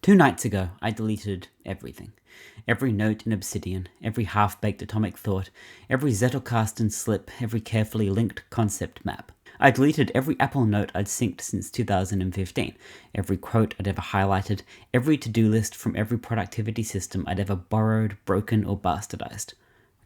2 nights ago, I deleted everything. Every note in Obsidian, every half-baked atomic thought, every Zettelkasten slip, every carefully linked concept map. I deleted every Apple Note I'd synced since 2015, every quote I'd ever highlighted, every to-do list from every productivity system I'd ever borrowed, broken, or bastardized.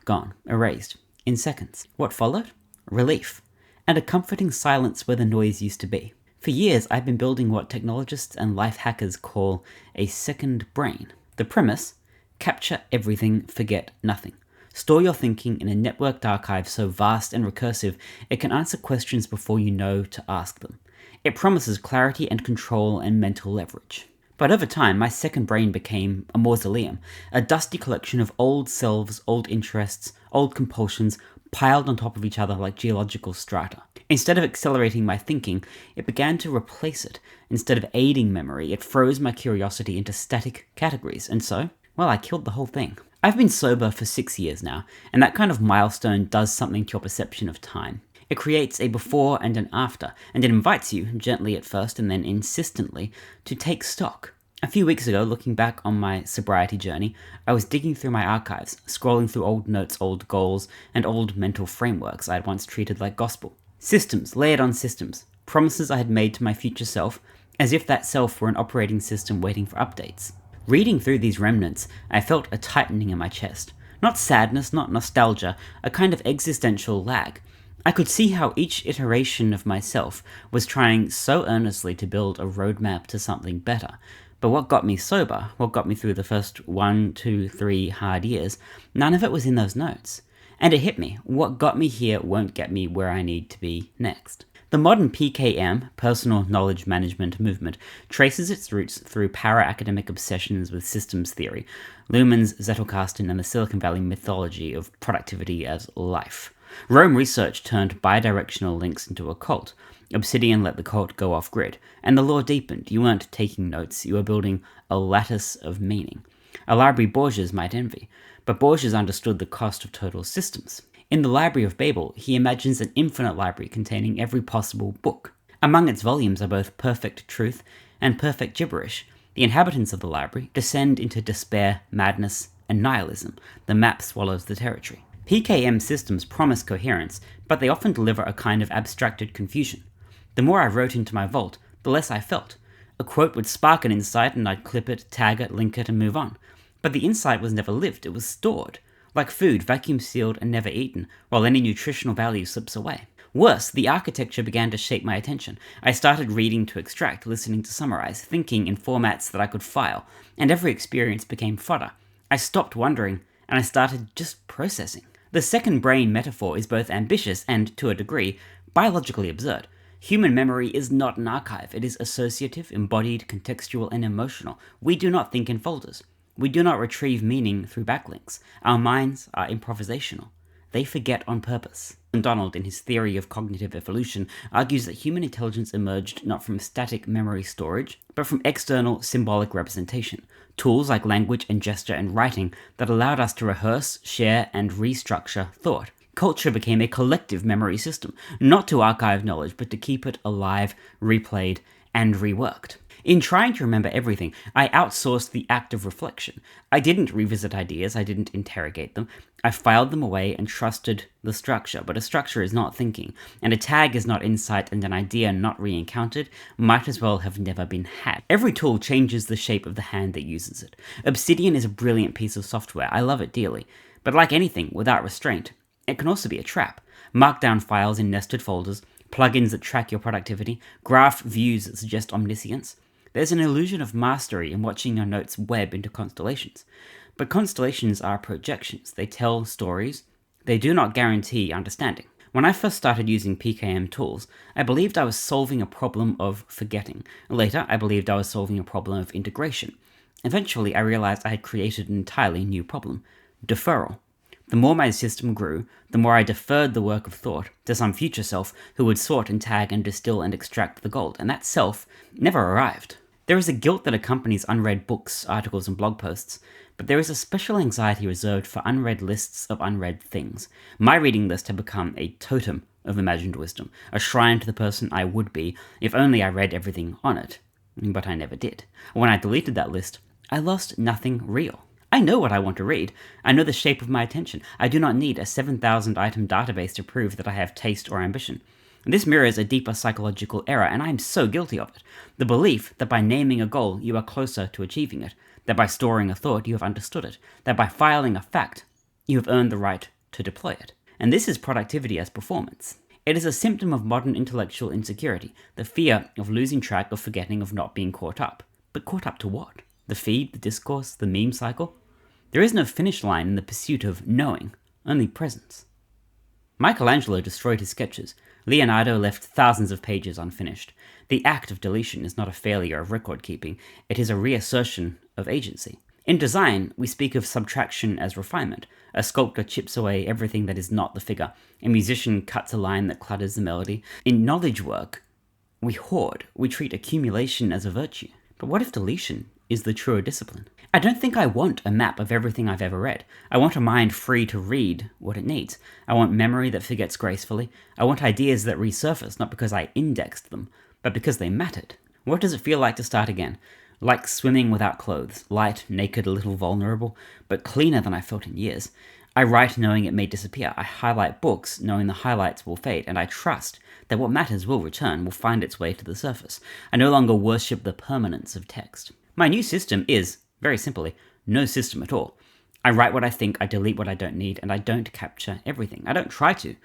Gone. Erased. In seconds. What followed? Relief. And a comforting silence where the noise used to be. For years, I've been building what technologists and life hackers call a second brain. The premise: capture everything, forget nothing. Store your thinking in a networked archive so vast and recursive it can answer questions before you know to ask them. It promises clarity and control and mental leverage. But over time, my second brain became a mausoleum, a dusty collection of old selves, old interests, old compulsions, piled on top of each other like geological strata. Instead of accelerating my thinking, it began to replace it. Instead of aiding memory, it froze my curiosity into static categories, and so, well, I killed the whole thing. I've been sober for 6 years now, and that kind of milestone does something to your perception of time. It creates a before and an after, and it invites you, gently at first and then insistently, to take stock. A few weeks ago, looking back on my sobriety journey, I was digging through my archives, scrolling through old notes, old goals, and old mental frameworks I had once treated like gospel. Systems layered on systems, promises I had made to my future self, as if that self were an operating system waiting for updates. Reading through these remnants, I felt a tightening in my chest. Not sadness, not nostalgia, a kind of existential lag. I could see how each iteration of myself was trying so earnestly to build a roadmap to something better. But what got me sober, what got me through the first 1, 2, 3 hard years, none of it was in those notes. And it hit me, what got me here won't get me where I need to be next. The modern PKM, Personal Knowledge Management movement, traces its roots through para-academic obsessions with systems theory, Luhmann's Zettelkasten, and the Silicon Valley mythology of productivity as life. Rome research turned bidirectional links into a cult. Obsidian let the cult go off-grid, and the lore deepened. You weren't taking notes, you were building a lattice of meaning. A library Borges might envy, but Borges understood the cost of total systems. In the Library of Babel, he imagines an infinite library containing every possible book. Among its volumes are both perfect truth and perfect gibberish. The inhabitants of the library descend into despair, madness, and nihilism. The map swallows the territory. PKM systems promise coherence, but they often deliver a kind of abstracted confusion. The more I wrote into my vault, the less I felt. A quote would spark an insight and I'd clip it, tag it, link it, and move on. But the insight was never lived, it was stored. Like food, vacuum sealed and never eaten, while any nutritional value slips away. Worse, the architecture began to shape my attention. I started reading to extract, listening to summarize, thinking in formats that I could file, and every experience became fodder. I stopped wondering, and I started just processing. The second brain metaphor is both ambitious and, to a degree, biologically absurd. Human memory is not an archive. It is associative, embodied, contextual, and emotional. We do not think in folders. We do not retrieve meaning through backlinks. Our minds are improvisational. They forget on purpose. Donald, in his theory of cognitive evolution, argues that human intelligence emerged not from static memory storage, but from external symbolic representation, tools like language and gesture and writing that allowed us to rehearse, share, and restructure thought. Culture became a collective memory system, not to archive knowledge, but to keep it alive, replayed, and reworked. In trying to remember everything, I outsourced the act of reflection. I didn't revisit ideas, I didn't interrogate them. I filed them away and trusted the structure, but a structure is not thinking, and a tag is not insight, and an idea not re-encountered might as well have never been had. Every tool changes the shape of the hand that uses it. Obsidian is a brilliant piece of software, I love it dearly, but like anything, without restraint, it can also be a trap. Markdown files in nested folders, plugins that track your productivity, graph views that suggest omniscience. There's an illusion of mastery in watching your notes web into constellations. But constellations are projections. They tell stories. They do not guarantee understanding. When I first started using PKM tools, I believed I was solving a problem of forgetting. Later, I believed I was solving a problem of integration. Eventually, I realized I had created an entirely new problem: deferral. The more my system grew, the more I deferred the work of thought to some future self who would sort and tag and distill and extract the gold, and that self never arrived. There is a guilt that accompanies unread books, articles, and blog posts, but there is a special anxiety reserved for unread lists of unread things. My reading list had become a totem of imagined wisdom, a shrine to the person I would be if only I read everything on it. But I never did. When I deleted that list, I lost nothing real. I know what I want to read. I know the shape of my attention. I do not need a 7,000 item database to prove that I have taste or ambition. This mirrors a deeper psychological error, and I am so guilty of it. The belief that by naming a goal, you are closer to achieving it, that by storing a thought, you have understood it, that by filing a fact, you have earned the right to deploy it. And this is productivity as performance. It is a symptom of modern intellectual insecurity, the fear of losing track, of forgetting, of not being caught up. But caught up to what? The feed, the discourse, the meme cycle? There is no finish line in the pursuit of knowing, only presence. Michelangelo destroyed his sketches. Leonardo left thousands of pages unfinished. The act of deletion is not a failure of record keeping, it is a reassertion of agency. In design, we speak of subtraction as refinement. A sculptor chips away everything that is not the figure. A musician cuts a line that clutters the melody. In knowledge work, we hoard. We treat accumulation as a virtue. But what if deletion is the truer discipline? I don't think I want a map of everything I've ever read. I want a mind free to read what it needs. I want memory that forgets gracefully. I want ideas that resurface, not because I indexed them, but because they mattered. What does it feel like to start again? Like swimming without clothes, light, naked, a little vulnerable, but cleaner than I felt in years. I write knowing it may disappear. I highlight books knowing the highlights will fade, and I trust that what matters will return, will find its way to the surface. I no longer worship the permanence of text. My new system is, very simply, no system at all. I write what I think, I delete what I don't need, and I don't capture everything. I don't try to.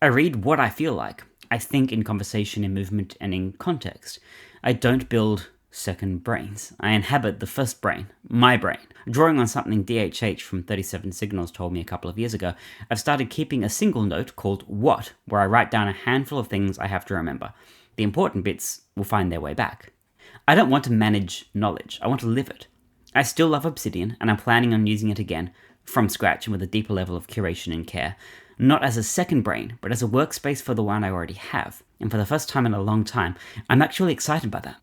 I read what I feel like. I think in conversation, in movement, and in context. I don't build second brains. I inhabit the first brain, my brain. Drawing on something DHH from 37 Signals told me a couple of years ago, I've started keeping a single note called What, where I write down a handful of things I have to remember. The important bits will find their way back. I don't want to manage knowledge, I want to live it. I still love Obsidian, and I'm planning on using it again, from scratch and with a deeper level of curation and care. Not as a second brain, but as a workspace for the one I already have. And for the first time in a long time, I'm actually excited by that.